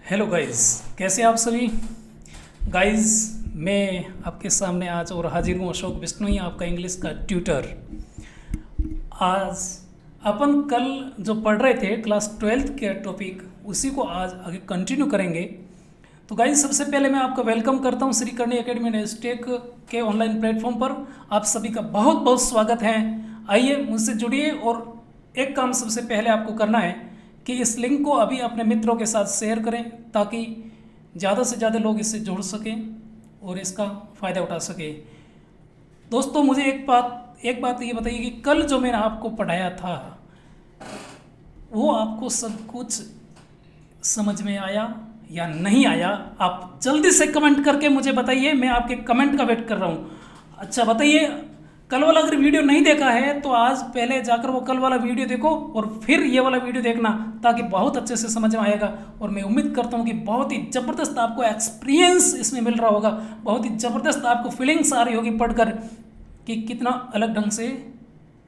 Hello guys, कैसे आप सभी गाइस। मैं आपके सामने आज और हाजिर हूँ अशोक बिश्नोई, आपका इंग्लिश का ट्यूटर। आज अपन कल जो पढ़ रहे थे क्लास 12th के टॉपिक, उसी को आज आगे कंटिन्यू करेंगे। तो गाइस, सबसे पहले मैं आपका वेलकम करता हूँ श्री करणी एकेडमी नेस्टेक के ऑनलाइन प्लेटफॉर्म पर। आप सभी का बहुत बहुत स्वागत है। आइए मुझसे जुड़िए, और एक काम सबसे पहले आपको करना है कि इस लिंक को अभी अपने मित्रों के साथ शेयर करें, ताकि ज़्यादा से ज़्यादा लोग इससे जुड़ सकें और इसका फ़ायदा उठा सकें। दोस्तों, मुझे एक बात ये बताइए कि कल जो मैंने आपको पढ़ाया था, वो आपको सब कुछ समझ में आया या नहीं आया? आप जल्दी से कमेंट करके मुझे बताइए, मैं आपके कमेंट का वेट कर रहा हूँ। अच्छा बताइए, कल वाला अगर वीडियो नहीं देखा है तो आज पहले जाकर वो कल वाला वीडियो देखो और फिर ये वाला वीडियो देखना, ताकि बहुत अच्छे से समझ में आएगा। और मैं उम्मीद करता हूँ कि बहुत ही ज़बरदस्त आपको एक्सपीरियंस इसमें मिल रहा होगा, बहुत ही ज़बरदस्त आपको फीलिंग्स आ रही होगी पढ़कर कि कितना अलग ढंग से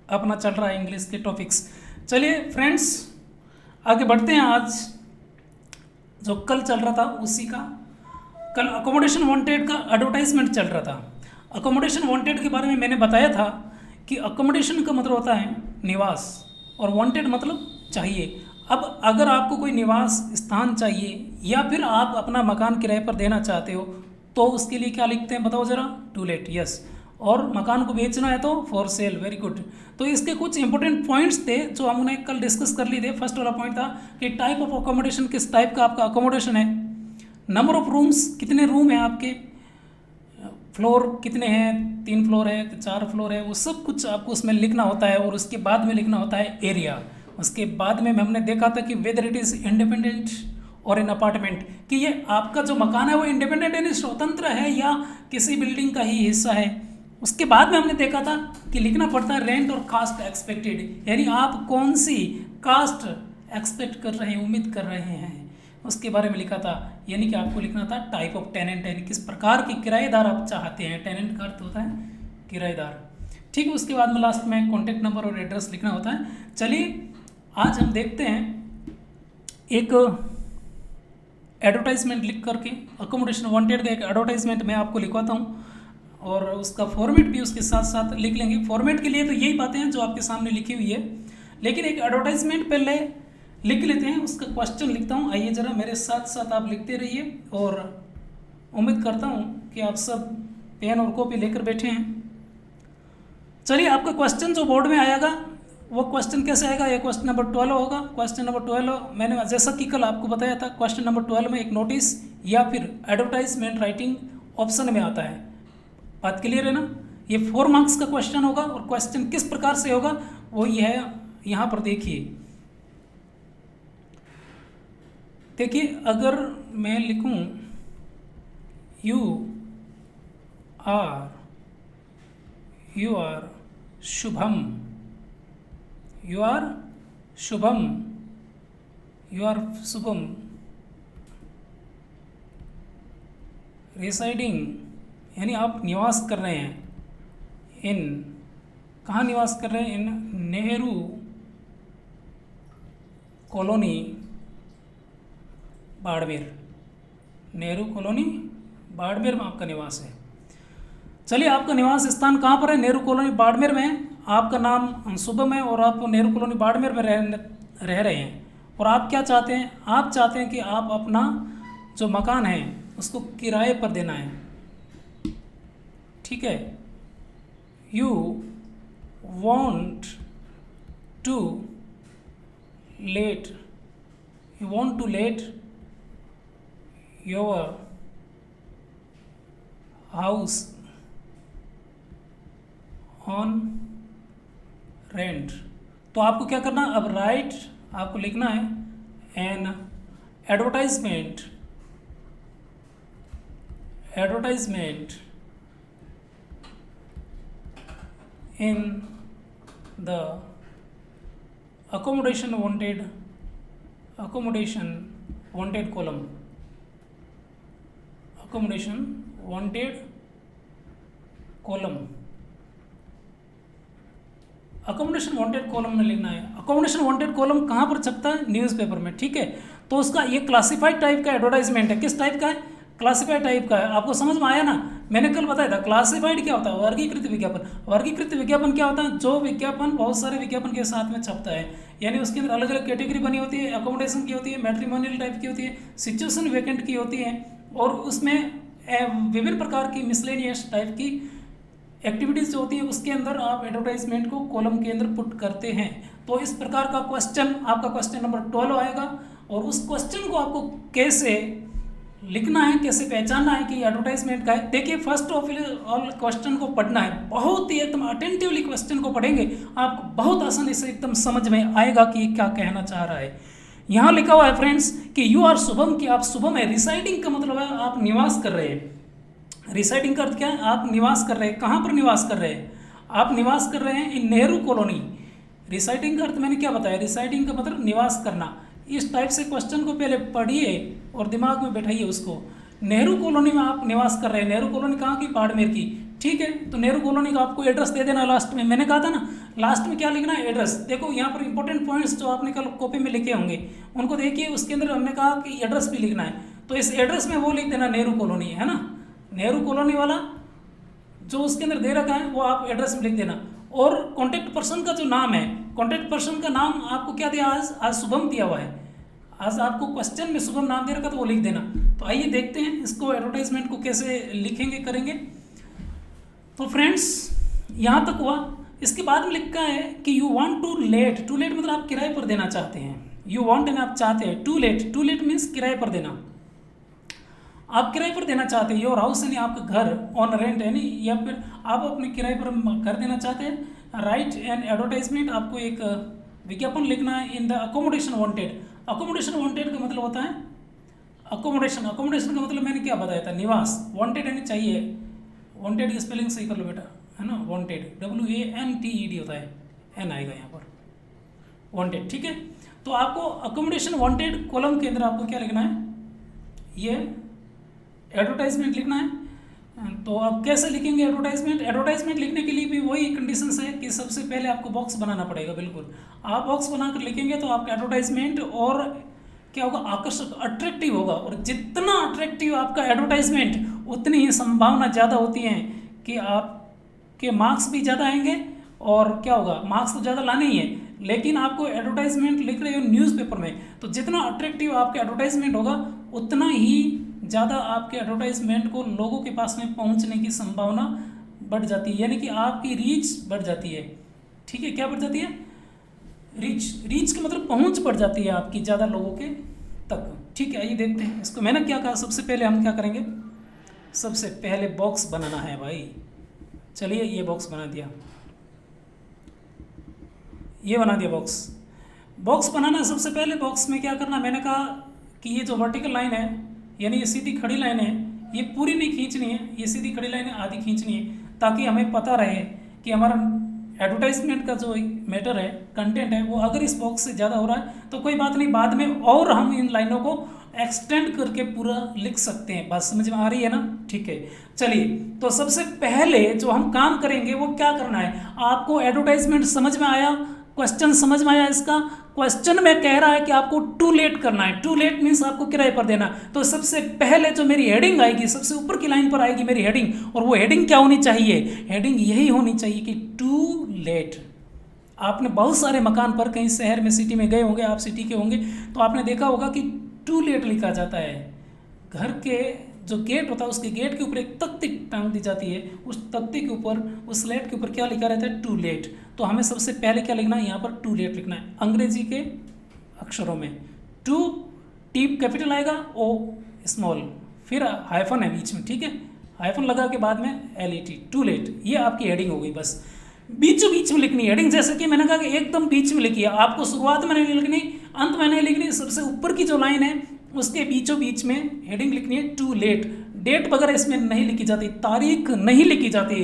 अपना चल रहा है इंग्लिश के टॉपिक्स। चलिए फ्रेंड्स, आगे बढ़ते हैं। आज जो कल चल रहा था उसी का, कल अकोमोडेशन वांटेड का एडवर्टाइजमेंट चल रहा था। अकोमोडेशन वांटेड के बारे में मैंने बताया था कि अकोमोडेशन का मतलब होता है निवास, और वांटेड मतलब चाहिए। अब अगर आपको कोई निवास स्थान चाहिए या फिर आप अपना मकान किराए पर देना चाहते हो, तो उसके लिए क्या लिखते हैं बताओ ज़रा? To let, yes. और मकान को बेचना है तो फॉर सेल, वेरी गुड। तो इसके कुछ इंपॉर्टेंट पॉइंट्स थे जो हमने कल डिस्कस कर लिए थे। फर्स्ट वाला पॉइंट था कि टाइप ऑफ अकोमोडेशन, किस टाइप का आपका अकोमोडेशन है। नंबर ऑफ रूम्स, कितने रूम हैं आपके, फ्लोर कितने हैं, 3 फ्लोर है, 4 फ्लोर है, वो सब कुछ आपको उसमें लिखना होता है। और उसके बाद में लिखना होता है एरिया। उसके बाद में हमने देखा था कि वेदर इट इज़ इंडिपेंडेंट और इन अपार्टमेंट, कि ये आपका जो मकान है वो इंडिपेंडेंट यानी स्वतंत्र है या किसी बिल्डिंग का ही हिस्सा है। उसके बाद में हमने देखा था कि लिखना पड़ता है रेंट और कास्ट एक्सपेक्टेड, यानी आप कौन सी कास्ट एक्सपेक्ट कर रहे हैं, उम्मीद कर रहे हैं, उसके बारे में लिखा था। यानी कि आपको लिखना था टाइप ऑफ टेनेंट, यानी किस प्रकार के किराएदार आप चाहते हैं। टेनेंट का अर्थ होता है किराएदार, ठीक है। उसके बाद में लास्ट में कॉन्टैक्ट नंबर और एड्रेस लिखना होता है। चलिए आज हम देखते हैं एक एडवर्टाइजमेंट लिख करके, अकोमोडेशन वांटेड का एक एडवर्टाइजमेंट मैं आपको लिखवाता हूँ, और उसका फॉर्मेट भी उसके साथ साथ लिख लेंगे। फॉर्मेट के लिए तो यही बातें हैं जो आपके सामने लिखी हुई है, लेकिन एक एडवर्टाइजमेंट पहले लिख लेते हैं। उसका क्वेश्चन लिखता हूँ, आइए ज़रा मेरे साथ साथ आप लिखते रहिए, और उम्मीद करता हूँ कि आप सब पेन और कॉपी लेकर बैठे हैं। चलिए, आपका क्वेश्चन जो बोर्ड में आएगा वो क्वेश्चन कैसे आएगा? ये क्वेश्चन नंबर 12 होगा। क्वेश्चन नंबर 12 मैंने जैसा कि कल आपको बताया था, क्वेश्चन नंबर 12 में एक नोटिस या फिर एडवर्टाइजमेंट राइटिंग ऑप्शन में आता है। बात क्लियर है ना? ये 4 मार्क्स का क्वेश्चन होगा, और क्वेश्चन किस प्रकार से होगा वो ये है, यहाँ पर देखिए। अगर मैं लिखूं you are Shubham, you are Shubham, you are Shubham residing, यानी आप निवास कर रहे हैं इन, कहाँ निवास कर रहे हैं? इन नेहरू कॉलोनी बाड़मेर, नेहरू कॉलोनी बाड़मेर में आपका निवास है। चलिए, आपका निवास स्थान कहाँ पर है? नेहरू कॉलोनी बाड़मेर में। आपका नाम शुभम है और आप नेहरू कॉलोनी बाड़मेर में रह रहे हैं। और आप क्या चाहते हैं? आप चाहते हैं कि आप अपना जो मकान है उसको किराए पर देना है, ठीक है। You want to let, you want to let your house on rent. तो आपको क्या करना, अब राइट आपको लिखना है an advertisement in the accommodation wanted column, accommodation wanted column। Accommodation wanted column में लिखना है। अकोमोडेशन वांटेड कॉलम कहाँ पर छपता है? न्यूज़पेपर में, ठीक है। तो उसका ये क्लासिफाइड टाइप का एडवर्टाइजमेंट है। किस टाइप का है? क्लासिफाइड टाइप का है। आपको समझ में आया ना? मैंने कल बताया था क्लासिफाइड क्या होता है, वर्गीकृत विज्ञापन। वर्गीकृत विज्ञापन क्या होता है? जो विज्ञापन बहुत सारे विज्ञापन के साथ में छपता है, यानी उसके अंदर अलग अलग कैटेगरी बनी होती है। अकोमोडेशन की होती है, मैट्रिमोनियल टाइप की होती है, सिचुएशन वेकेंट की होती है, और उसमें विभिन्न प्रकार की मिसलेनियस टाइप की एक्टिविटीज़ जो होती है उसके अंदर आप एडवर्टाइजमेंट को कॉलम के अंदर पुट करते हैं। तो इस प्रकार का क्वेश्चन आपका क्वेश्चन नंबर 12 आएगा, और उस क्वेश्चन को आपको कैसे लिखना है, कैसे पहचानना है कि एडवर्टाइजमेंट का है। देखिए, फर्स्ट ऑफ ऑल क्वेश्चन को पढ़ना है, बहुत ही एकदम अटेंटिवली क्वेश्चन को पढ़ेंगे, आपको बहुत आसानी से एकदम समझ में आएगा कि ये क्या कहना चाह रहा है। यहाँ लिखा हुआ है फ्रेंड्स कि यू आर शुभम, कि आप शुभम है। रिसाइडिंग का मतलब है आप निवास कर रहे हैं। रिसाइडिंग का अर्थ क्या है? आप निवास कर रहे हैं। कहाँ पर निवास कर रहे हैं? आप निवास कर रहे हैं इन नेहरू कॉलोनी। रिसाइडिंग का अर्थ मैंने क्या बताया? रिसाइडिंग का मतलब निवास करना। इस टाइप से क्वेश्चन को पहले पढ़िए और दिमाग में बैठाइए उसको। नेहरू कॉलोनी में आप निवास कर रहे हैं। नेहरू कॉलोनी कहाँ की? बाड़मेर की, ठीक है। तो नेहरू कॉलोनी का आपको एड्रेस दे देना लास्ट में। मैंने कहा था ना लास्ट में क्या लिखना है? एड्रेस। देखो यहाँ पर इंपॉर्टेंट पॉइंट्स जो आपने कल कॉपी में लिखे होंगे उनको देखिए, उसके अंदर हमने कहा कि एड्रेस भी लिखना है। तो इस एड्रेस में वो लिख देना नेहरू कॉलोनी, है ना। नेहरू कॉलोनी वाला जो उसके अंदर दे रखा है वो आप एड्रेस में लिख देना। और कॉन्टैक्ट पर्सन का जो नाम है, कॉन्टैक्ट पर्सन का नाम आपको क्या दिया? आज शुभम दिया हुआ है। आज आपको क्वेश्चन में शुभम नाम दे रखा तो वो लिख देना। तो आइए देखते हैं इसको एडवर्टाइजमेंट को कैसे लिखेंगे, करेंगे। तो फ्रेंड्स यहाँ तक हुआ। इसके बाद में लिखा है कि you want to let. To let मतलब आप किराए पर देना चाहते हैं। यू वांट यानी आप चाहते हैं। To let, to let means किराए पर देना। आप किराए पर देना चाहते हैं। योर हाउस यानी आपका घर, ऑन रेंट यानी, या फिर आप अपने किराए पर घर देना चाहते हैं। राइट एन एडवर्टाइजमेंट, आपको एक विज्ञापन लिखना है in the accommodation wanted. Accommodation wanted का मतलब होता है अकोमोडेशन। अकोमोडेशन का मतलब मैंने क्या बताया था? निवास। वांटेड यानी चाहिए। वांटेड की स्पेलिंग सही कर लो बेटा, है ना। वांटेड WANTED होता है, एन आएगा यहाँ पर, वांटेड, ठीक है। तो आपको अकोमोडेशन वांटेड कॉलम के अंदर आपको क्या लिखना है? ये एडवर्टाइजमेंट लिखना है। तो आप कैसे लिखेंगे एडवर्टाइजमेंट? एडवर्टाइजमेंट लिखने के लिए भी वही कंडीशंस है कि सबसे पहले आपको बॉक्स बनाना पड़ेगा। बिल्कुल, आप बॉक्स बनाकर लिखेंगे तो आपका एडवर्टाइजमेंट और क्या होगा? आकर्षक, अट्रैक्टिव होगा। और जितना अट्रैक्टिव आपका एडवर्टाइजमेंट उतनी ही संभावना ज़्यादा होती है कि आपके मार्क्स भी ज़्यादा आएंगे। और क्या होगा? मार्क्स तो ज़्यादा लाने ही है, लेकिन आपको एडवर्टाइजमेंट लिख रहे हो न्यूज़पेपर में, तो जितना अट्रैक्टिव आपका एडवर्टाइजमेंट होगा उतना ही ज़्यादा आपके एडवर्टाइजमेंट को लोगों के पास में पहुंचने की संभावना बढ़ जाती है, यानी कि आपकी रीच बढ़ जाती है। ठीक है, क्या बढ़ जाती है? रीच। रीच का मतलब पहुंच बढ़ जाती है आपकी ज़्यादा लोगों के तक। ठीक है, आइए देखते हैं इसको। मैंने क्या कहा? सबसे पहले हम क्या करेंगे? सबसे पहले बॉक्स बनाना है भाई। चलिए, ये बॉक्स बना दिया, ये बना दिया बॉक्स। बॉक्स बनाना है सबसे पहले। बॉक्स में क्या करना? मैंने कहा कि ये जो वर्टिकल लाइन है, यानी ये सीधी खड़ी लाइन है, ये पूरी नहीं खींचनी है, ये सीधी खड़ी लाइन है, आधी खींचनी है, ताकि हमें पता रहे कि हमारा एडवर्टाइजमेंट का जो मैटर है, कंटेंट है, वो अगर इस बॉक्स से ज़्यादा हो रहा है तो कोई बात नहीं, बाद में और हम इन लाइनों को एक्सटेंड करके पूरा लिख सकते हैं। बात समझ में आ रही है ना? ठीक है, चलिए। तो सबसे पहले जो हम काम करेंगे वो क्या करना है? आपको एडवर्टाइजमेंट समझ में आया? क्वेश्चन समझ में आया? इसका क्वेश्चन में कह रहा है कि आपको टू लेट करना है। टू लेट मीन्स आपको किराए पर देना। तो सबसे पहले जो मेरी हेडिंग आएगी, सबसे ऊपर की लाइन पर आएगी मेरी हेडिंग, और वो हेडिंग क्या होनी चाहिए? हेडिंग यही होनी चाहिए कि टू लेट। आपने बहुत सारे मकान पर कहीं शहर में, सिटी में गए होंगे, आप सिटी के होंगे, तो आपने देखा होगा कि टू लेट लिखा जाता है। घर के जो गेट होता है उसके गेट के ऊपर एक तख्ती टांग दी जाती है, उस तख्ती के ऊपर, उस स्लेट के ऊपर क्या लिखा रहता है? To let. तो हमें सबसे पहले क्या लिखना है? यहाँ पर टू लेट लिखना है अंग्रेजी के अक्षरों में। टू, टी कैपिटल आएगा, ओ स्मॉल, फिर हाइफन है बीच में, ठीक है, हाइफन लगा के बाद में LET, टू लेट। ये आपकी हेडिंग हो गई। बस बीचों बीच में लिखनी है हेडिंग, जैसे कि मैंने कहा कि एकदम बीच में लिखिए। आपको शुरुआत में नहीं लिखनी, अंत में नहीं लिखनी, सबसे ऊपर की जो लाइन है उसके बीचों बीच में हेडिंग लिखनी है टू लेट। डेट वगैरह इसमें नहीं लिखी जाती, तारीख नहीं लिखी जाती।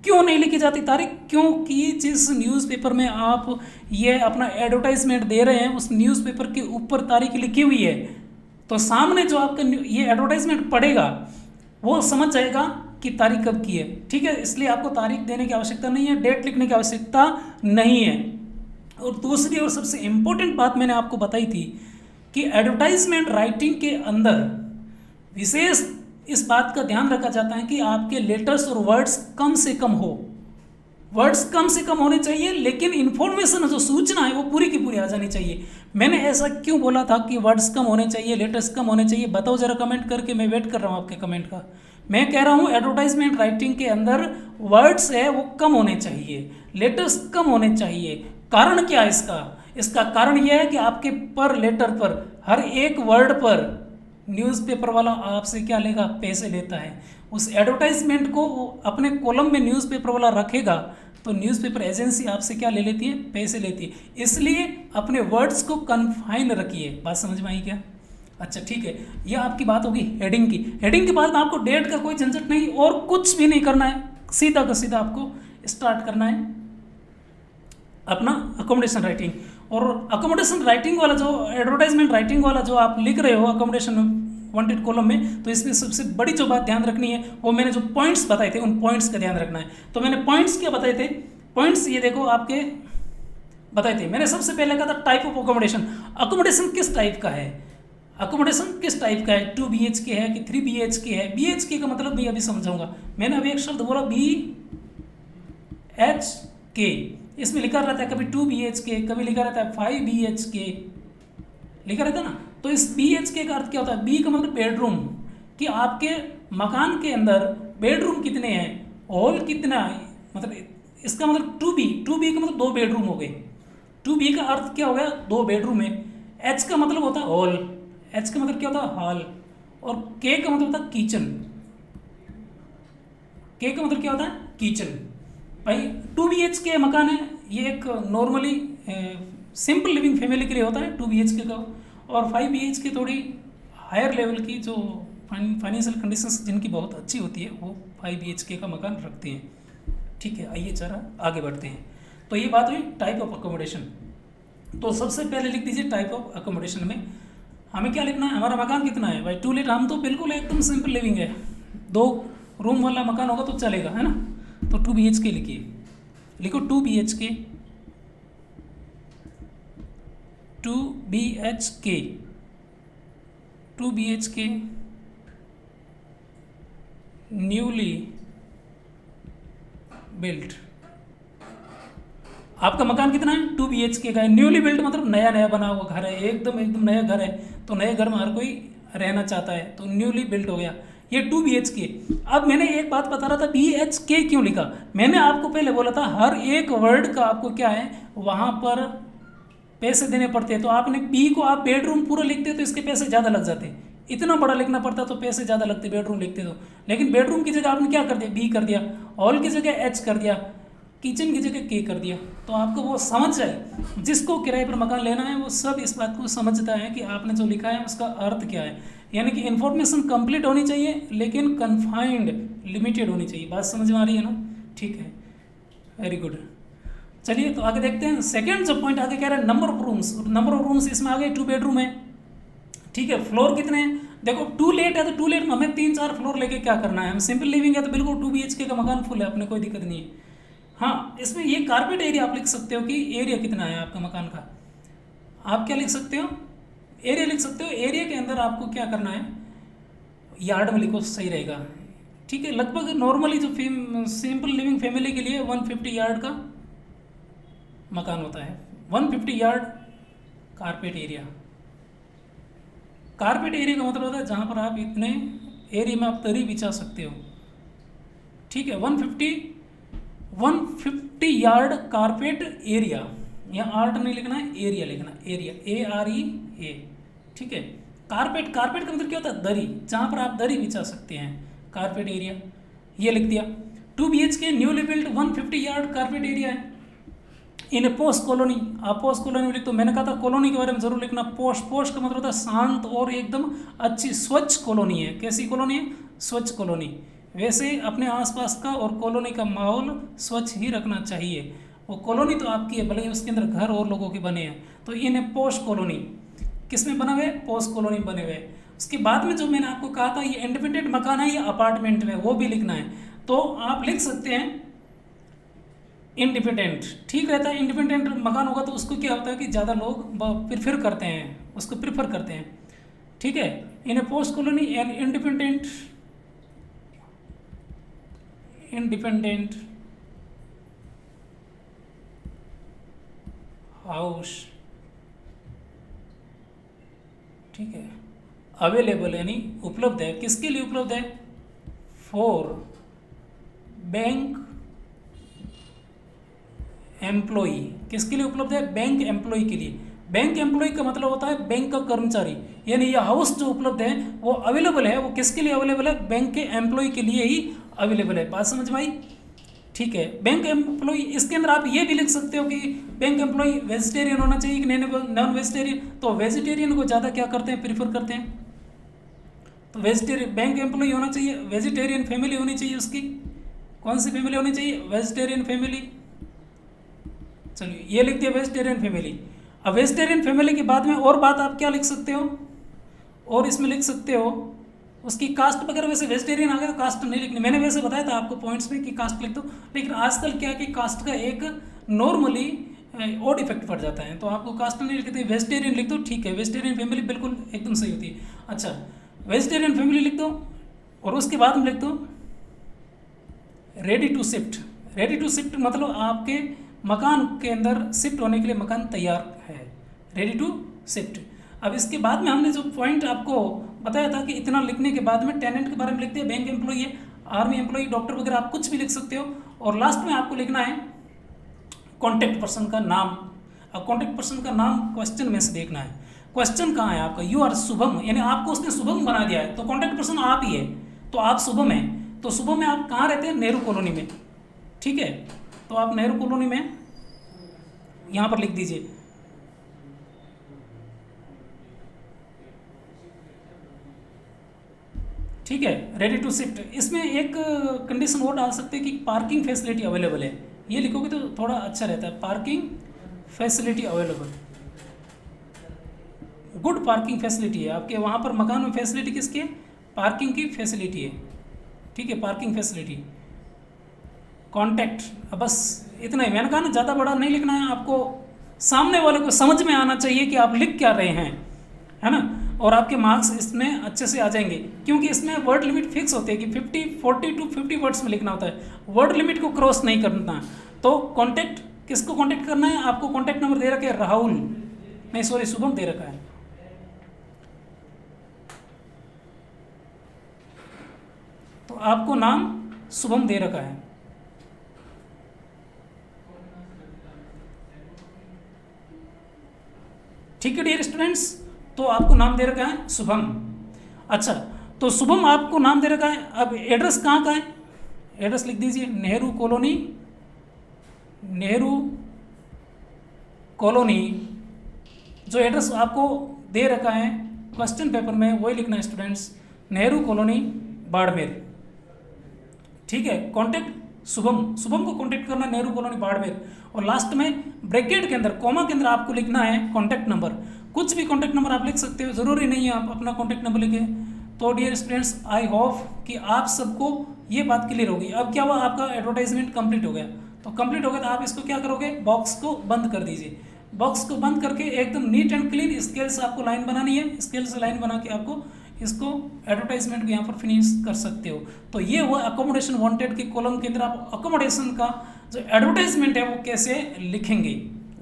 क्यों नहीं लिखी जाती तारीख? क्योंकि जिस न्यूज़पेपर में आप ये अपना एडवर्टाइजमेंट दे रहे हैं उस न्यूज़पेपर के ऊपर तारीख लिखी हुई है, तो सामने जो आपका ये एडवर्टाइजमेंट पढ़ेगा वो समझ जाएगा कि तारीख कब की है, ठीक है। इसलिए आपको तारीख देने की आवश्यकता नहीं है, डेट लिखने की आवश्यकता नहीं है। और दूसरी और सबसे इम्पोर्टेंट बात मैंने आपको बताई थी कि एडवर्टाइजमेंट राइटिंग के अंदर विशेष इस बात का ध्यान रखा जाता है कि आपके लेटर्स और वर्ड्स कम से कम हो, वर्ड्स कम से कम होने चाहिए, लेकिन इन्फॉर्मेशन जो सूचना है वो पूरी की पूरी आ जानी चाहिए। मैंने ऐसा क्यों बोला था कि वर्ड्स कम होने चाहिए, लेटर्स कम होने चाहिए, बताओ जरा कमेंट करके, मैं वेट कर रहा हूँ आपके कमेंट का। मैं कह रहा हूँ एडवर्टाइजमेंट राइटिंग के अंदर वर्ड्स है वो कम होने चाहिए, लेटर्स कम होने चाहिए। कारण क्या है इसका? इसका कारण यह है कि आपके पर लेटर पर, हर एक वर्ड पर न्यूज़पेपर वाला आपसे क्या लेगा? पैसे लेता है। उस एडवर्टाइजमेंट को वो अपने कॉलम में न्यूज़पेपर वाला रखेगा तो न्यूज़पेपर एजेंसी आपसे क्या ले लेती है? पैसे लेती है। इसलिए अपने वर्ड्स को कन्फाइन रखिए। बात समझ में आई क्या? अच्छा ठीक है, यह आपकी बात होगी हेडिंग की। हेडिंग के बाद आपको डेट का कोई झंझट नहीं और कुछ भी नहीं करना है, सीधा का सीधा आपको स्टार्ट करना है अपना अकोमोडेशन राइटिंग। और अकोमोडेशन राइटिंग वाला जो एडवर्टाइजमेंट राइटिंग वाला जो आप लिख रहे हो अकोमोडेशन वांटेड कॉलम में, तो इसमें सबसे बड़ी जो बात ध्यान रखनी है वो मैंने जो पॉइंट्स बताए थे उन पॉइंट्स का ध्यान रखना है। तो मैंने पॉइंट्स क्या बताए थे? पॉइंट्स ये देखो आपके बताए थे। मैंने सबसे पहले कहा था टाइप ऑफ अकोमोडेशन। अकोमोडेशन किस टाइप का है? अकोमोडेशन किस टाइप का है? 2 BHK है कि 3 BHK है? BHK का मतलब भी अभी समझाऊंगा। मैंने अभी एक शब्द बोला BHK, इसमें लिखा रहता है कभी 2 BHK, कभी लिखा रहता है 5 BHK, लिखा रहता है ना। तो इस BHK का अर्थ क्या होता है? B का मतलब बेडरूम, कि आपके मकान के अंदर बेडरूम कितने हैं, हॉल कितना है, मतलब इसका मतलब 2B का मतलब 2 बेडरूम हो गए। 2B का अर्थ क्या हो गया? 2 बेडरूम है। H का मतलब होता है हॉल, H का मतलब क्या होता है? हॉल। और K का मतलब होता है किचन, K का मतलब क्या होता है? किचन। भाई 2 BHK मकान है, ये एक नॉर्मली सिंपल लिविंग फैमिली के लिए होता है 2 BHK का। और 5 BHK थोड़ी हायर लेवल की जो फाइनेंशियल कंडीशंस जिनकी बहुत अच्छी होती है वो 5 BHK का मकान रखते हैं। ठीक है, आइए जरा आगे बढ़ते हैं। तो ये बात हुई टाइप ऑफ अकोमोडेशन। तो सबसे पहले लिख दीजिए टाइप ऑफ अकोमोडेशन में हमें क्या लिखना है? हमारा मकान कितना है भाई? 2 लेट, हम तो बिल्कुल एकदम सिंपल लिविंग है, 2 रूम वाला मकान होगा तो चलेगा, है ना। तो 2 BHK लिखिए, लिखो 2 BHK, 2 BHK, 2 BHK newly built. आपका मकान कितना है? 2 BHK का है। न्यूली बिल्ट मतलब नया नया बना हुआ घर है, एकदम नया घर है। तो नए घर में हर कोई रहना चाहता है, तो न्यूली बिल्ट हो गया ये 2 BHK। अब मैंने एक बात बता रहा था BHK क्यों लिखा? मैंने आपको पहले बोला था हर एक वर्ड का आपको क्या है वहाँ पर पैसे देने पड़ते हैं। तो आपने B को आप बेडरूम पूरा लिखते तो इसके पैसे ज़्यादा लग जाते, इतना बड़ा लिखना पड़ता तो पैसे ज़्यादा लगते बेडरूम लिखते तो। लेकिन बेडरूम की जगह आपने क्या कर दिया? B कर दिया। हॉल की जगह H कर दिया, किचन की जगह K कर दिया। तो आपको वो समझ जाए, जिसको किराए पर मकान लेना है वो सब इस बात को समझता है कि आपने जो लिखा है उसका अर्थ क्या है। यानी कि इन्फॉर्मेशन कंप्लीट होनी चाहिए लेकिन कन्फाइंड, लिमिटेड होनी चाहिए। बात समझ में आ रही है ना? ठीक है, वेरी गुड। चलिए तो आगे देखते हैं। सेकंड जो पॉइंट आगे कह रहा है number of rooms. Number of rooms इसमें आगे 2 बेडरूम है, ठीक है। फ्लोर कितने हैं? देखो 2 लेट है तो 2 लेट में हमें 3-4 फ्लोर लेके क्या करना है? हम सिंपल लिविंग है तो बिल्कुल 2 BHK का मकान फुल है, अपने कोई दिक्कत नहीं है। हाँ, इसमें ये कारपेट एरिया आप लिख सकते हो कि एरिया कितना है आपका मकान का। आप क्या लिख सकते हो? एरिया लिख सकते हो। एरिया के अंदर आपको क्या करना है? यार्ड में लिखो, सही रहेगा। ठीक है, लगभग नॉर्मली जो सिंपल लिविंग फैमिली के लिए 150 यार्ड का मकान होता है। 150 yard carpet area. Carpet area का मतलब होता है जहाँ पर आप इतने एरिया में आप तरी बिछा सकते हो। ठीक है, 150 यार्ड कारपेट एरिया। यहाँ आर्ट नहीं लिखना है, एरिया लिखना है, एरिया, AREA। ठीक है, कारपेट, कारपेट का मतलब क्या होता है? दरी, जहाँ पर आप दरी बिछा सकते हैं, कारपेट एरिया। ये लिख दिया। 2 BHK newly built 150 yard carpet area है इन ए पोस्ट कॉलोनी। आप पोस्ट कॉलोनी में लिख दो। मैंने कहा था कॉलोनी के बारे में जरूर लिखना। पोस्ट, पोस्ट का मतलब होता है शांत और एकदम अच्छी स्वच्छ कॉलोनी है। कैसी कॉलोनी है? स्वच्छ कॉलोनी। वैसे अपने आसपास का और कॉलोनी का माहौल स्वच्छ ही रखना चाहिए। वो कॉलोनी तो आपकी है, भले ही उसके अंदर घर और लोगों के बने हैं। तो इन ए पोस्ट कॉलोनी किस में बने हुए, पोस्ट कॉलोनी बने हुए। उसके बाद में जो मैंने आपको कहा था ये इंडिपेंडेंट मकान है या अपार्टमेंट में, वो भी लिखना है। तो आप लिख सकते हैं इंडिपेंडेंट, ठीक रहता है। इंडिपेंडेंट मकान होगा तो उसको क्या होता है कि ज़्यादा लोग प्रिफर करते हैं, उसको प्रिफर करते हैं, ठीक है। In a post colony and independent house, ठीक है, अवेलेबल यानी उपलब्ध है, किसके लिए उपलब्ध है, फॉर बैंक एम्प्लॉई, किसके लिए उपलब्ध है, बैंक एम्प्लॉई के लिए। बैंक एम्प्लॉई का मतलब होता है बैंक का कर्मचारी, यानी यह हाउस जो उपलब्ध है वो अवेलेबल है, वो किसके लिए अवेलेबल है, बैंक के एम्प्लॉई के लिए ही अवेलेबल है। बात समझ में आई, ठीक है। बैंक एम्प्लॉई, इसके अंदर आप ये भी लिख सकते हो कि बैंक एम्प्लॉई वेजिटेरियन होना चाहिए कि नॉन वेजिटेरियन। तो वेजिटेरियन को ज़्यादा क्या करते हैं, प्रीफर करते हैं, तो वेजिटेरियन बैंक एम्प्लॉई होना चाहिए। वेजिटेरियन फैमिली होनी चाहिए उसकी, कौन सी फैमिली होनी चाहिए, वेजिटेरियन फैमिली। चलिए ये लिख दिया वेजिटेरियन फैमिली। अब वेजिटेरियन फैमिली के बाद में और बात आप क्या लिख सकते हो, और इसमें लिख सकते हो उसकी कास्ट वगैरह। वैसे वेजिटेरियन आ गया तो कास्ट नहीं लिखनी, मैंने वैसे बताया था आपको पॉइंट्स में कि कास्ट लिख दो, लेकिन आजकल क्या है कि कास्ट का एक नॉर्मली ऑड इफेक्ट पड़ जाता है, तो आपको कास्ट नहीं लिखते, वेजिटेरियन लिख दो, ठीक है। वेजिटेरियन फैमिली बिल्कुल एकदम सही होती है। अच्छा, वेजिटेरियन फैमिली लिख दो, और उसके बाद में लिख दो ready to shift. Ready to shift मतलब आपके मकान के अंदर शिफ्ट होने के लिए मकान तैयार है, रेडी टू शिफ्ट। अब इसके बाद में हमने जो पॉइंट आपको बताया था कि इतना लिखने के बाद में टेनेंट के बारे में लिखते हैं, बैंक एम्प्लॉई है, आर्मी एम्प्लॉई, डॉक्टर वगैरह आप कुछ भी लिख सकते हो। और लास्ट में आपको लिखना है कॉन्टैक्ट पर्सन का नाम। अब कॉन्टैक्ट पर्सन का नाम क्वेश्चन में से देखना है, क्वेश्चन कहाँ है आपका, यू आर शुभम, यानी आपको उसने शुभम बना दिया है, तो कॉन्टैक्ट पर्सन आप ही है, तो आप शुभम है। तो शुभम में आप कहाँ रहते हैं, नेहरू कॉलोनी में, ठीक है। तो आप नेहरू कॉलोनी में यहाँ पर लिख दीजिए, ठीक है, रेडी टू शिफ्ट। इसमें एक कंडीशन और डाल सकते हैं कि पार्किंग फैसिलिटी अवेलेबल है, ये लिखोगे तो थोड़ा अच्छा रहता है, parking facility available, good parking facility है आपके वहाँ पर मकान में। फैसिलिटी किसकी है, पार्किंग की फैसिलिटी है, ठीक है, पार्किंग फैसिलिटी। कॉन्टैक्ट, बस इतना ही, मैंने कहा ना ज़्यादा बड़ा नहीं लिखना है, आपको सामने वाले को समझ में आना चाहिए कि आप लिख क्या रहे हैं, है ना। और आपके मार्क्स इसमें अच्छे से आ जाएंगे, क्योंकि इसमें वर्ड लिमिट फिक्स होती है कि 40 to 50 वर्ड्स में लिखना होता है, वर्ड लिमिट को क्रॉस नहीं करना। तो कॉन्टैक्ट, किसको कॉन्टैक्ट करना है, आपको कॉन्टैक्ट नंबर दे रखा है राहुल, नहीं सॉरी शुभम दे रखा है, तो आपको नाम शुभम दे रखा है, ठीक है डियर स्टूडेंट्स। तो आपको नाम दे रखा है शुभम। अच्छा, तो शुभम आपको नाम दे रखा है। अब एड्रेस कहाँ का है, एड्रेस लिख दीजिए नेहरू कॉलोनी, नेहरू कॉलोनी। जो एड्रेस आपको दे रखा है क्वेश्चन पेपर में वही लिखना है स्टूडेंट्स, नेहरू कॉलोनी बाड़मेर, ठीक है। कॉन्टैक्ट शुभम, शुभम को कॉन्टैक्ट करना है नेहरू कॉलोनी बाड़मेर, और लास्ट में ब्रैकेट के अंदर कॉमा के अंदर आपको लिखना है कॉन्टैक्ट नंबर। कुछ भी कॉन्टैक्ट नंबर आप लिख सकते हो, ज़रूरी नहीं है आप अपना कॉन्टैक्ट नंबर लिखें। तो डियर स्टूडेंट्स, आई होप कि आप सबको ये बात क्लियर होगी। अब क्या हुआ, आपका एडवर्टाइजमेंट कंप्लीट हो गया, तो कंप्लीट हो गया तो आप इसको क्या करोगे, बॉक्स को बंद कर दीजिए। बॉक्स को बंद करके एकदम नीट एंड क्लीन स्केल से आपको लाइन बनानी है, स्केल से लाइन बना के आपको इसको एडवर्टाइजमेंट को यहाँ पर फिनिश कर सकते हो। तो ये हुआ अकोमोडेशन वांटेड के कॉलम के अंदर आप अकोमोडेशन का जो एडवर्टाइजमेंट है वो कैसे लिखेंगे।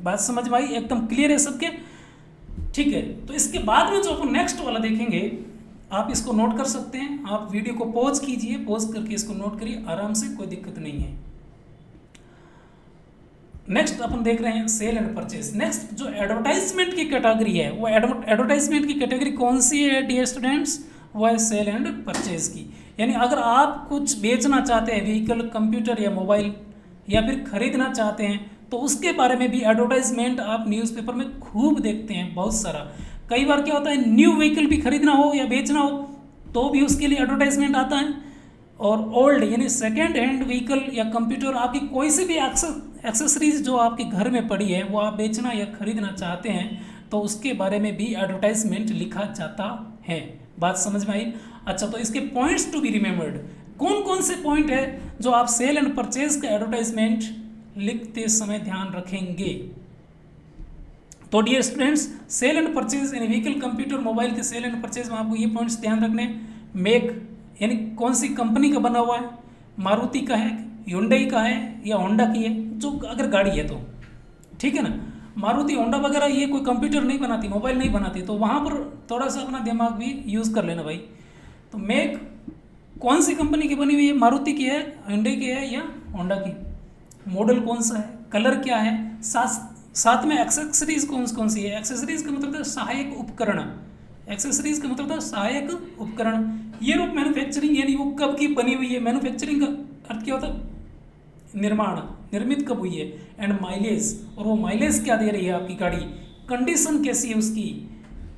बात समझ में आई, एकदम क्लियर है सबके, ठीक है। तो इसके बाद में जो अपन नेक्स्ट वाला देखेंगे, आप इसको नोट कर सकते हैं, आप वीडियो को पॉज कीजिए, पॉज करके इसको नोट करिए आराम से, कोई दिक्कत नहीं है। नेक्स्ट अपन देख रहे हैं सेल एंड परचेज। नेक्स्ट जो एडवर्टाइजमेंट की कैटेगरी है, वो एडवर्टाइजमेंट की कैटेगरी कौन सी है डियर स्टूडेंट्स, वो है सेल एंड परचेज की। यानी अगर आप कुछ बेचना चाहते हैं, व्हीकल, कंप्यूटर या मोबाइल, या फिर खरीदना चाहते हैं, तो उसके बारे में भी एडवर्टाइजमेंट आप न्यूज़पेपर में खूब देखते हैं, बहुत सारा। कई बार क्या होता है, न्यू व्हीकल भी खरीदना हो या बेचना हो तो भी उसके लिए एडवर्टाइजमेंट आता है, और ओल्ड यानी सेकेंड हैंड व्हीकल या कंप्यूटर, आपकी कोई सी भी एक्सेसरीज जो आपके घर में पड़ी है वो आप बेचना या खरीदना चाहते हैं तो उसके बारे में भी एडवर्टाइजमेंट लिखा जाता है। बात समझ में आई? अच्छा, तो इसके पॉइंट्स टू बी रिमेंबर्ड, कौन कौन से पॉइंट है जो आप सेल एंड परचेज का एडवर्टाइजमेंट लिखते समय ध्यान रखेंगे? तो dear students, sale and purchase in vehicle, computer, mobile के सेल एंड परचेज में आपको ये पॉइंट्स ध्यान रखने। मेक यानी कौन सी कंपनी का बना हुआ है, मारुति का है, hyundai का है या होंडा की है, जो अगर गाड़ी है तो ठीक है ना। मारुति होंडा वगैरह ये कोई कंप्यूटर नहीं बनाती, मोबाइल नहीं बनाती, तो वहाँ पर थोड़ा सा अपना दिमाग भी यूज़ कर लेना भाई। तो मेक कौन सी कंपनी की बनी हुई है, मारुति की है, hyundai की है या होंडा की, मॉडल कौन सा है, कलर क्या है, साथ में एक्सेसरीज कौन सी है। एक्सेसरीज का मतलब था सहायक उपकरण, एक्सेसरीज का मतलब था सहायक उपकरण। ईयर ऑफ मैन्युफैक्चरिंग यानी वो कब की बनी हुई है, मैन्युफैक्चरिंग का अर्थ क्या होता है, निर्माण, निर्मित कब हुई है। एंड माइलेज, और वो माइलेज क्या दे रही है आपकी गाड़ी, कंडीशन कैसी है उसकी,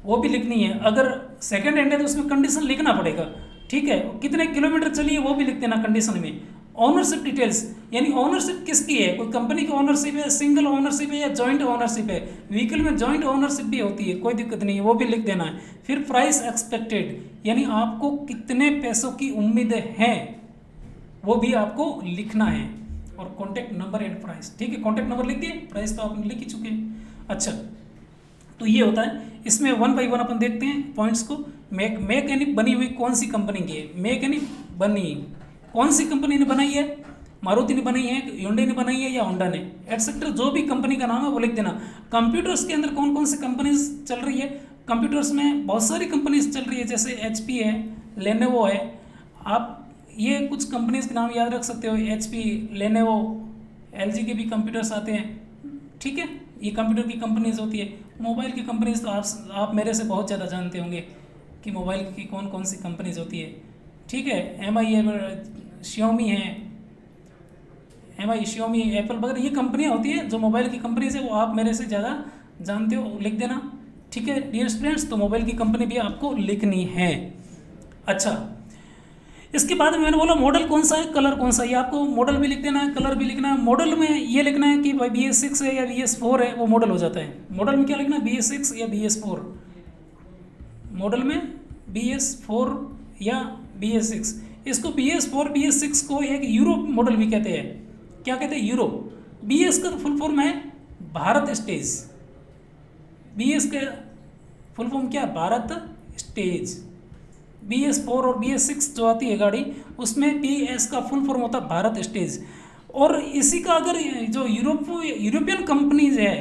वो भी लिखनी है। अगर सेकंड हैंड है तो उसमें कंडीशन लिखना पड़ेगा, ठीक है। कितने किलोमीटर चली है वो भी लिख देना कंडीशन में। ऑनरशिप डिटेल्स यानी ऑनरशिप किसकी है, कोई कंपनी की ऑनरशिप है, सिंगल ऑनरशिप है या जॉइंट ऑनरशिप है। व्हीकल में जॉइंट ऑनरशिप भी होती है, कोई दिक्कत नहीं है, वो भी लिख देना है। फिर प्राइस एक्सपेक्टेड यानी आपको कितने पैसों की उम्मीद है, वो भी आपको लिखना है। और कॉन्टैक्ट नंबर एंड प्राइस, ठीक है, कॉन्टैक्ट नंबर लिख दिए, प्राइस तो आपने लिख ही चुके हैं। अच्छा, तो ये होता है। इसमें वन बाई वन अपन देखते हैं पॉइंट्स को। मेक यानी बनी हुई कौन सी कंपनी की है, मेक यानी बनी कौन सी कंपनी ने बनाई है, मारुति ने बनाई है, hyundai ने बनाई है या होंडा ने, एटसेट्रा जो भी कंपनी का नाम है वो लिख देना। कंप्यूटर्स के अंदर कौन कौन सी कंपनीज चल रही है, कंप्यूटर्स में बहुत सारी कंपनीज चल रही है, जैसे HP है, लेनोवो है। आप ये कुछ कंपनीज के नाम याद रख सकते हो, HP, लेनोवो, LG के भी कंप्यूटर्स आते हैं, ठीक है, ये कंप्यूटर की कंपनीज होती है। मोबाइल की कंपनीज तो आप मेरे से बहुत ज़्यादा जानते होंगे कि मोबाइल की कौन कौन सी कंपनीज होती है, ठीक है। MI है, Xiaomi है, MI, Xiaomi, एप्पल वगैरह ये कंपनियाँ होती हैं जो मोबाइल की कंपनीज है, वो आप मेरे से ज़्यादा जानते हो, लिख देना, ठीक है डियर स्टूडेंट्स। तो मोबाइल की कंपनी भी आपको लिखनी है। अच्छा, इसके बाद मैंने बोला मॉडल कौन सा है, कलर कौन सा है, ये आपको मॉडल भी लिख देना है, कलर भी लिखना है। मॉडल में ये लिखना है कि भाई BS6 है या BS4 है, वो मॉडल हो जाता है। मॉडल में क्या लिखना है, BS6 या BS4, मॉडल में BS4 या BS6। इसको BS4 BS6 को एक यूरोप मॉडल भी कहते हैं। क्या कहते हैं, यूरोप। BS का फुल फॉर्म है भारत स्टेज, BS का फुल फॉर्म क्या, भारत स्टेज। BS4 और BS6 जो आती है गाड़ी, उसमें BS का फुल फॉर्म होता है भारत स्टेज। और इसी का अगर जो यूरोपियन कंपनीज है,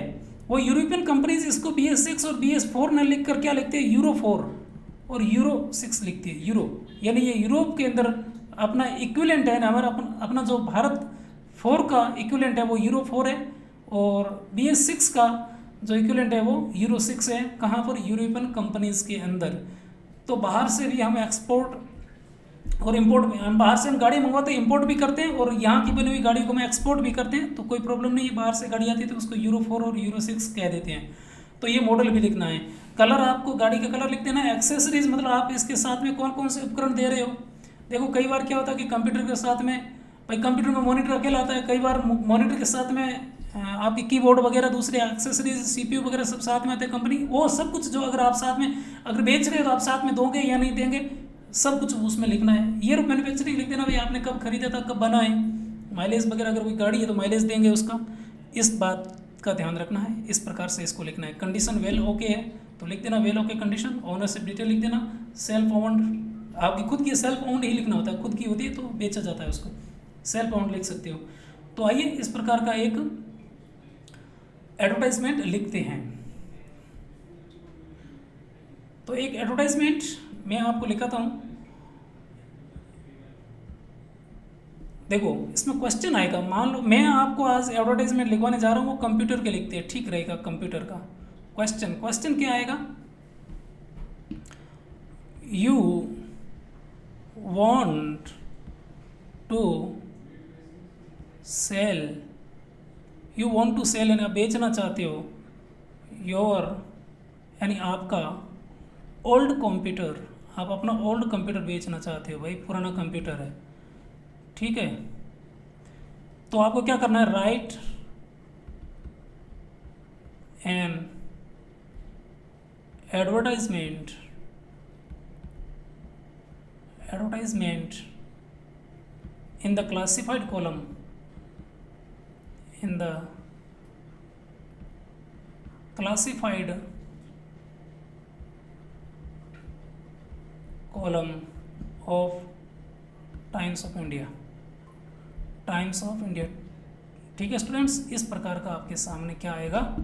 वो यूरोपियन कंपनीज इसको BS6 और BS4 न लिख कर क्या लिखते हैं, यूरो 4 और यूरो 6 लिखती है। यूरो यानी ये यूरोप के अंदर अपना इक्विलेंट है ना, हमारा अपना जो भारत 4 का इक्विलेंट है वो यूरो 4 है, और BS6 का जो इक्विलेंट है वो यूरो 6 है। कहाँ पर, यूरोपियन कंपनीज के अंदर। तो बाहर से भी हम एक्सपोर्ट और इंपोर्ट, हम बाहर से हम गाड़ी मंगवाते हैं, इंपोर्ट भी करते हैं, और यहाँ की बनी हुई गाड़ी को हम एक्सपोर्ट भी करते हैं, तो कोई प्रॉब्लम नहीं है। बाहर से गाड़ी आती है तो उसको यूरो 4 और यूरो 6 कह देते हैं। तो ये मॉडल भी लिखना है। कलर, आपको गाड़ी का कलर लिख देना है। एक्सेसरीज मतलब आप इसके साथ में कौन कौन से उपकरण दे रहे हो। देखो कई बार क्या होता है कि कंप्यूटर के साथ में, भाई कंप्यूटर में मॉनिटर अकेला आता है, कई बार मॉनिटर के साथ में आपकी कीबोर्ड वगैरह दूसरे एक्सेसरीज CPU वगैरह सब साथ में आते हैं कंपनी, वो सब कुछ जो अगर आप साथ में अगर बेच रहे हो तो आप साथ में दोगे या नहीं देंगे, सब कुछ उसमें लिखना है। ईयर ऑफ मैन्युफैक्चरिंग लिख देना, भाई आपने कब खरीदा था, कब बना है। माइलेज वगैरह अगर कोई गाड़ी है तो माइलेज देंगे उसका, इस बात का ध्यान रखना है। इस प्रकार से इसको लिखना है। कंडीशन वेल ओके है तो लिख देना well okay condition. Ownership detail लिख देना। सेल्फ ओन्ड, आपकी खुद की सेल्फ ओन्ड ही लिखना होता है, खुद की होती है तो बेचा जाता है उसको, सेल्फ ओन्ड लिख सकते हो। तो आइए इस प्रकार का एक एडवर्टाइजमेंट लिखते हैं। तो एक एडवर्टाइजमेंट मैं आपको लिखाता हूँ। देखो इसमें क्वेश्चन आएगा, मान लो मैं आपको आज एडवर्टाइजमेंट लिखवाने जा रहा हूँ, वो कंप्यूटर के लिखते हैं, ठीक रहेगा कंप्यूटर का। क्वेश्चन क्या आएगा, you want to sell, you want to sell यानी आप बेचना चाहते हो, योर यानी आपका ओल्ड कंप्यूटर, आप अपना ओल्ड कंप्यूटर बेचना चाहते हो, भाई पुराना कंप्यूटर है, ठीक है। तो आपको क्या करना है, right an advertisement in the classified column of times of India. ठीक है स्टूडेंट्स, इस प्रकार का आपके सामने क्या आएगा,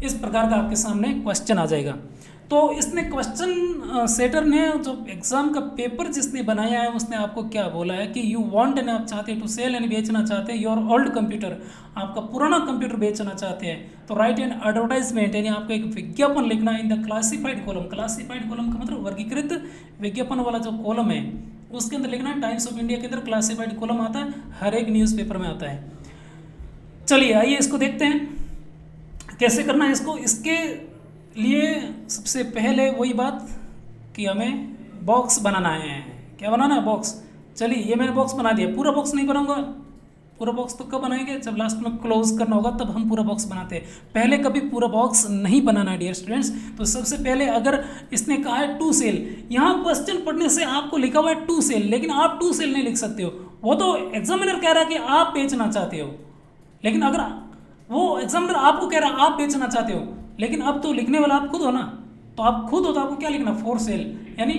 इस प्रकार का आपके सामने क्वेश्चन आ जाएगा। तो इसने क्वेश्चन सेटर ने जो एग्जाम का पेपर जिसने बनाया है उसने आपको क्या बोला है कि यू वांट यानी आप चाहते हैं टू सेल यानी बेचना चाहते हैं योर ओल्ड कंप्यूटर, आपका पुराना कंप्यूटर बेचना चाहते हैं, तो राइट एन एडवर्टाइजमेंट यानी आपको एक विज्ञापन लिखना है in the classified column. Classified column का मतलब वर्गीकृत विज्ञापन वाला जो कॉलम है उसके अंदर लिखना है। टाइम्स ऑफ इंडिया के अंदर क्लासिफाइड कॉलम आता है, हर एक न्यूज़पेपर में आता है। चलिए आइए इसको देखते हैं कैसे करना है इसको। इसके लिए सबसे पहले वही बात कि हमें बॉक्स बनाना है। क्या बनाना है? बॉक्स। चलिए ये मैंने बॉक्स बना दिया। पूरा बॉक्स नहीं बनाऊंगा, पूरा बॉक्स तो कब बनाएंगे जब लास्ट में क्लोज करना होगा तब हम पूरा बॉक्स बनाते हैं। पहले कभी पूरा बॉक्स नहीं बनाना है डियर स्टूडेंट्स। तो सबसे पहले अगर इसने कहा है टू सेल, यहाँ क्वेश्चन पढ़ने से आपको लिखा हुआ है टू सेल, लेकिन आप टू सेल नहीं लिख सकते हो। वो तो एग्जामिनर कह रहा है कि आप बेचना चाहते हो, लेकिन अगर वो एग्जामिनर आपको कह रहा है आप बेचना चाहते हो, लेकिन अब तो लिखने वाला आप खुद हो ना। तो आप खुद हो तो आपको क्या लिखना? फॉर सेल यानी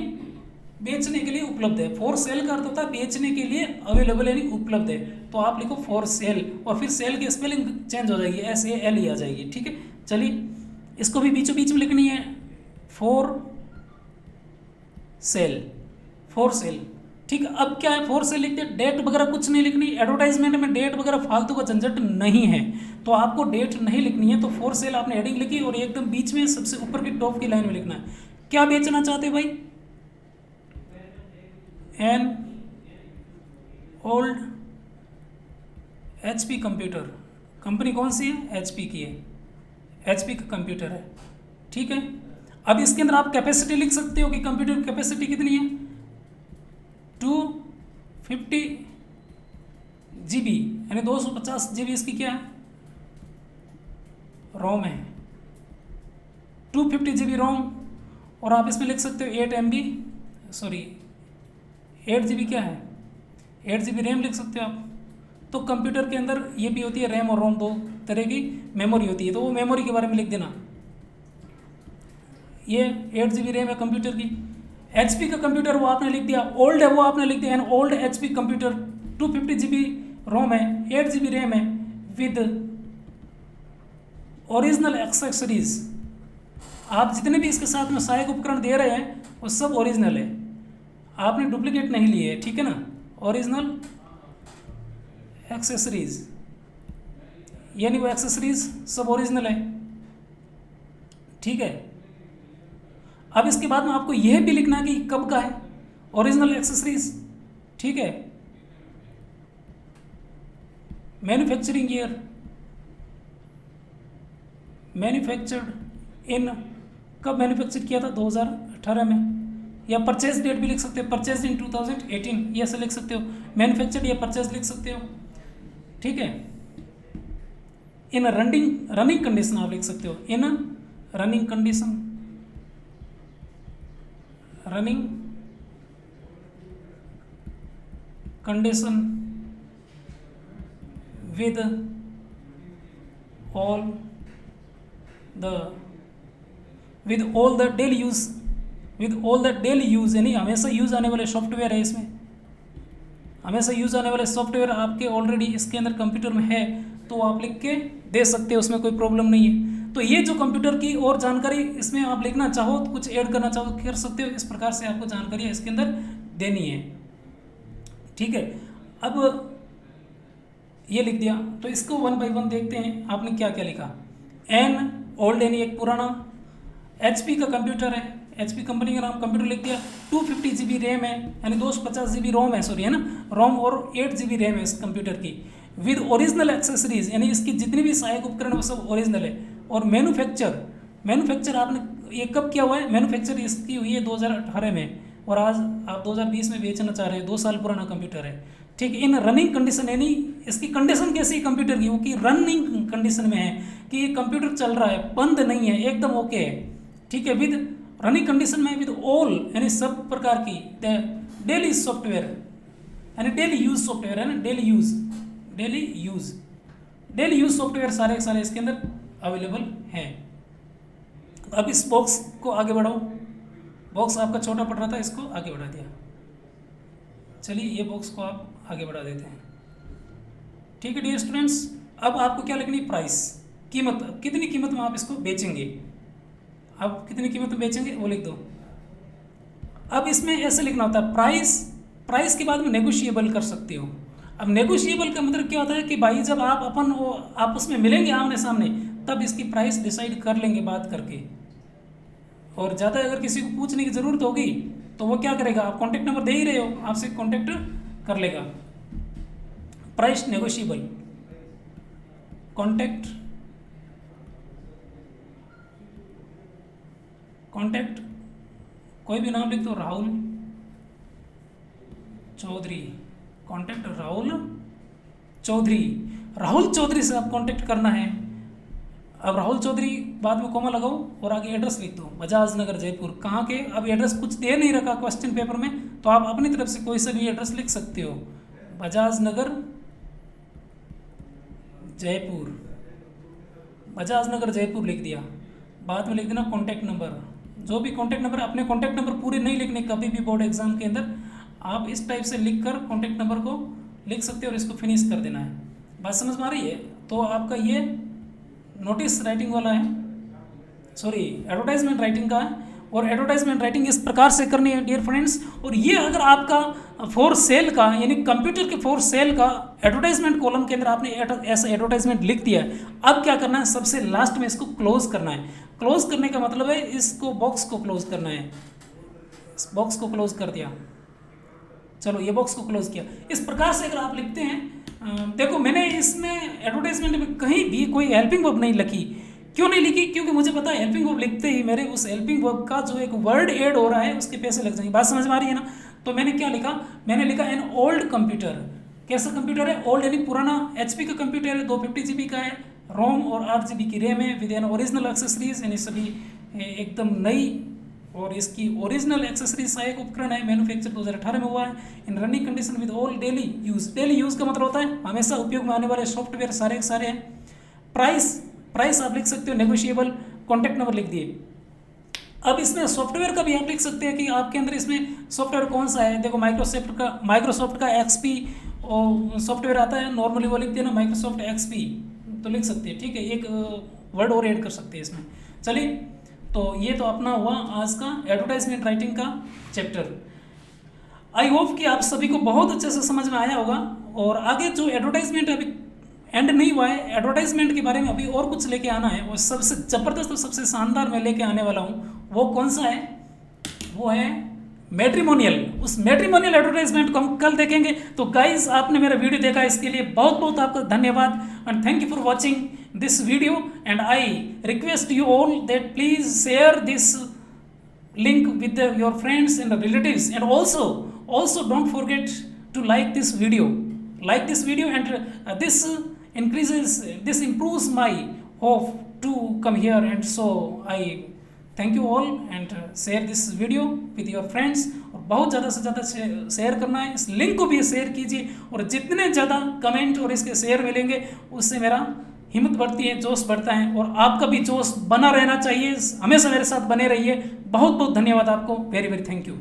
बेचने के लिए उपलब्ध है। फॉर सेल का अर्थ होता है बेचने के लिए अवेलेबल यानी उपलब्ध है। तो आप लिखो फॉर सेल और फिर सेल की स्पेलिंग चेंज हो जाएगी, SAL ही आ जाएगी। ठीक है, चलिए इसको भी बीचों बीच में लिखनी है, फॉर सेल। ठीक है, अब क्या है फॉर सेल लिखते हैं, डेट वगैरह कुछ नहीं लिखनी। एडवर्टाइजमेंट में डेट वगैरह फालतू का झंझट नहीं है, तो आपको डेट नहीं लिखनी है। तो फॉर सेल आपने हेडिंग लिखी और एकदम बीच में सबसे ऊपर की टॉप की लाइन में लिखना है। क्या बेचना चाहते हैं भाई? An old HP computer. Company कौन सी है? HP की है, HP का कंप्यूटर है। ठीक है, अब इसके अंदर आप कैपेसिटी लिख सकते हो कि कंप्यूटर की कैपेसिटी कितनी है, 250 GB यानी 250 GB इसकी क्या है? रोम है, 250 GB रोम। और आप इसमें लिख सकते हो 8 GB क्या है, 8 GB रैम लिख सकते हो आप। तो कंप्यूटर के अंदर ये भी होती है रैम और रोम, दो तरह की मेमोरी होती है, तो वो मेमोरी के बारे में लिख देना। ये 8 GB रैम है कंप्यूटर की। HP का कंप्यूटर वो आपने लिख दिया, ओल्ड है वो आपने लिख दिया, an old HP computer 250 GB रोम है, 8 GB रैम है विद ओरिजिनल एक्सेसरीज। आप जितने भी इसके साथ में सहायक उपकरण दे रहे हैं वो सब ओरिजिनल है, आपने डुप्लीकेट नहीं लिए है। ठीक है ना, ओरिजिनल एक्सेसरीज यानी वो एक्सेसरीज सब ओरिजिनल है। ठीक है, अब इसके बाद में आपको यह भी लिखना है कि कब का है, ओरिजिनल एक्सेसरीज। ठीक है, मैन्युफैक्चरिंग ईयर, मैन्युफैक्चर्ड इन, कब मैन्युफैक्चर किया था? 2018 में। या परचेज डेट भी लिख सकते हो, परचेज इन 2018 ये ऐसे लिख सकते हो। मैन्युफैक्चर्ड या परचेज लिख सकते हो। ठीक है, इन रनिंग कंडीशन आप लिख सकते हो, इन running condition, running condition with all the daily use यानी हमेशा यूज आने वाले सॉफ्टवेयर है। इसमें हमेशा यूज आने वाले सॉफ्टवेयर आपके ऑलरेडी इसके अंदर कंप्यूटर में है, तो आप लिख के दे सकते हो, उसमें कोई प्रॉब्लम नहीं है। तो ये जो कंप्यूटर की और जानकारी इसमें आप लिखना चाहो तो कुछ ऐड करना चाहो तो कर सकते हो। इस प्रकार से आपको जानकारी इसके अंदर देनी है। ठीक है, अब ये लिख दिया, तो इसको 1 by 1 देखते हैं आपने क्या क्या लिखा। एन ओल्ड यानी एक पुराना, HP का कंप्यूटर है, HP कंपनी का नाम, कंप्यूटर लिख दिया। 250 GB रैम है यानी 250 GB रोम है, सॉरी है ना, रोम और 8 GB रैम है इस कंप्यूटर की, विद ओरिजिनल एक्सेसरीज यानी इसकी जितनी भी सहायक उपकरण वो सब ओरिजिनल है। और मैन्युफैक्चर आपने ये कब किया हुआ है? मैन्युफैक्चर इसकी हुई है 2018 में, और आज आप 2020 में बेचना चाह रहे हैं, 2 साल पुराना कंप्यूटर है। ठीक है, इन रनिंग कंडीशन यानी इसकी कंडीशन कैसी है कंप्यूटर की, वो कि रनिंग कंडीशन में है कि ये कंप्यूटर चल रहा है, बंद नहीं है, एकदम ओके है। ठीक है, विद रनिंग कंडीशन में विद ऑल यानी सब प्रकार की डेली सॉफ्टवेयर यानी डेली यूज सॉफ्टवेयर है ना, डेली यूज सॉफ्टवेयर सारे सारे इसके अंदर अवेलेबल हैं। तो अब इस बॉक्स को आगे बढ़ाओ, बॉक्स आपका छोटा पड़ रहा था, इसको आगे बढ़ा दिया। चलिए ये बॉक्स को आप आगे बढ़ा देते हैं। ठीक है डियर स्टूडेंट्स, अब आपको क्या लिखनी, प्राइस, कीमत, कितनी कीमत में आप इसको बेचेंगे, आप कितनी कीमत में बेचेंगे वो लिख दो। अब इसमें ऐसे लिखना होता है प्राइस के बाद में नेगोशिएबल कर सकते हो। अब नेगोशिएबल का मतलब क्या होता है कि भाई जब आप अपन वो आपस में मिलेंगे आमने सामने तब इसकी प्राइस डिसाइड कर लेंगे बात करके। और ज़्यादा अगर किसी को पूछने की ज़रूरत होगी तो वो क्या करेगा, आप कॉन्टैक्ट नंबर दे ही रहे हो, आपसे कॉन्टैक्ट कर लेगा। प्राइस नेगोशिएबल, कॉन्टैक्ट कोई भी नाम लिख दो, राहुल चौधरी, कॉन्टैक्ट राहुल चौधरी से आप कॉन्टैक्ट करना है। अब राहुल चौधरी बाद में कोमा लगाओ और आगे एड्रेस लिख दो, बजाज नगर जयपुर। कहाँ के, अब एड्रेस कुछ दे नहीं रखा क्वेश्चन पेपर में, तो आप अपनी तरफ से कोई सा भी एड्रेस लिख सकते हो, बजाज नगर जयपुर लिख दिया। बाद में लिख देना कॉन्टैक्ट नंबर, जो भी कॉन्टैक्ट नंबर, अपने कॉन्टैक्ट नंबर पूरे नहीं लिखने कभी भी बोर्ड एग्जाम के अंदर, आप इस टाइप से लिखकर कॉन्टैक्ट नंबर को लिख सकते हो और इसको फिनिश कर देना है। बात समझ में आ रही है? तो आपका ये नोटिस राइटिंग वाला है, सॉरी एडवर्टाइजमेंट राइटिंग का है। और एडवर्टाइजमेंट राइटिंग इस प्रकार से करनी है डियर फ्रेंड्स। और ये अगर आपका फॉर सेल का यानी कंप्यूटर के फॉर सेल का एडवर्टाइजमेंट कॉलम के अंदर आपने ऐसा एडवर्टाइजमेंट लिख दिया है, अब क्या करना है, सबसे लास्ट में इसको क्लोज करना है। क्लोज करने का मतलब है इसको बॉक्स को क्लोज करना है। इस बॉक्स को क्लोज कर दिया, चलो ये बॉक्स को क्लोज किया। इस प्रकार से अगर आप लिखते हैं, देखो मैंने इसमें एडवर्टाइजमेंट में कहीं भी कोई हेल्पिंग वर्ब नहीं लिखी। क्यों नहीं लिखी? क्योंकि मुझे पता है हेल्पिंग वर्ब लिखते ही मेरे उस हेल्पिंग वर्ब का जो एक वर्ड ऐड हो रहा है उसके पैसे लग जाएंगे। बात समझ में आ रही है ना? तो मैंने क्या लिखा, मैंने लिखा एन ओल्ड कंप्यूटर। कैसा कंप्यूटर है? ओल्ड यानी पुराना, HP का कंप्यूटर है, 250 GB का है, रोम और 8 GB की रैम है, विद एन ओरिजिनल एक्सेसरीज, यानी सभी एकदम नई और इसकी ओरिजिनल एक्सेसरीज सहायक उपकरण है। मैन्युफैक्चर 2018 में हुआ है। इन running condition with all daily use का मतलब होता है हमेशा उपयोग में आने वाले सॉफ्टवेयर सारे के सारे हैं। प्राइस आप लिख सकते हो नेगोशिएबल, कॉन्टैक्ट नंबर लिख दिए। अब इसमें सॉफ्टवेयर का भी आप लिख सकते हैं कि आपके अंदर इसमें सॉफ्टवेयर कौन सा है। देखो माइक्रोसॉफ्ट का XP और सॉफ्टवेयर आता है, नॉर्मली वो लिख देना माइक्रोसॉफ्ट XP तो लिख सकते हैं। ठीक है, एक वर्ड और ऐड कर सकते हैं इसमें। चलिए, तो ये तो अपना हुआ आज का एडवर्टाइजमेंट राइटिंग का चैप्टर। आई होप कि आप सभी को बहुत अच्छे से समझ में आया होगा। और आगे जो एडवर्टाइजमेंट अभी एंड नहीं हुआ है, एडवर्टाइजमेंट के बारे में अभी और कुछ लेके आना है, और सबसे ज़बरदस्त और सबसे शानदार मैं लेके आने वाला हूँ। वो कौन सा है? वो है मैट्रिमोनियल। उस मैट्रिमोनियल एडवर्टाइजमेंट को हम कल देखेंगे। तो गाइज, आपने मेरा वीडियो देखा, इसके लिए बहुत बहुत आपका धन्यवाद and thank you for watching this video, and I request you all that please share this link with your friends and relatives, and also don't forget to like this video and this improves my hope to come here, and so I thank you all and share this video with your friends। और बहुत ज़्यादा से ज़्यादा share करना है, इस link को भी शेयर कीजिए, और जितने ज़्यादा कमेंट और इसके शेयर मिलेंगे उससे मेरा हिम्मत बढ़ती है, जोश बढ़ता है, और आपका भी जोश बना रहना चाहिए। हमेशा मेरे साथ बने रहिए। बहुत बहुत धन्यवाद आपको, वेरी वेरी थैंक यू।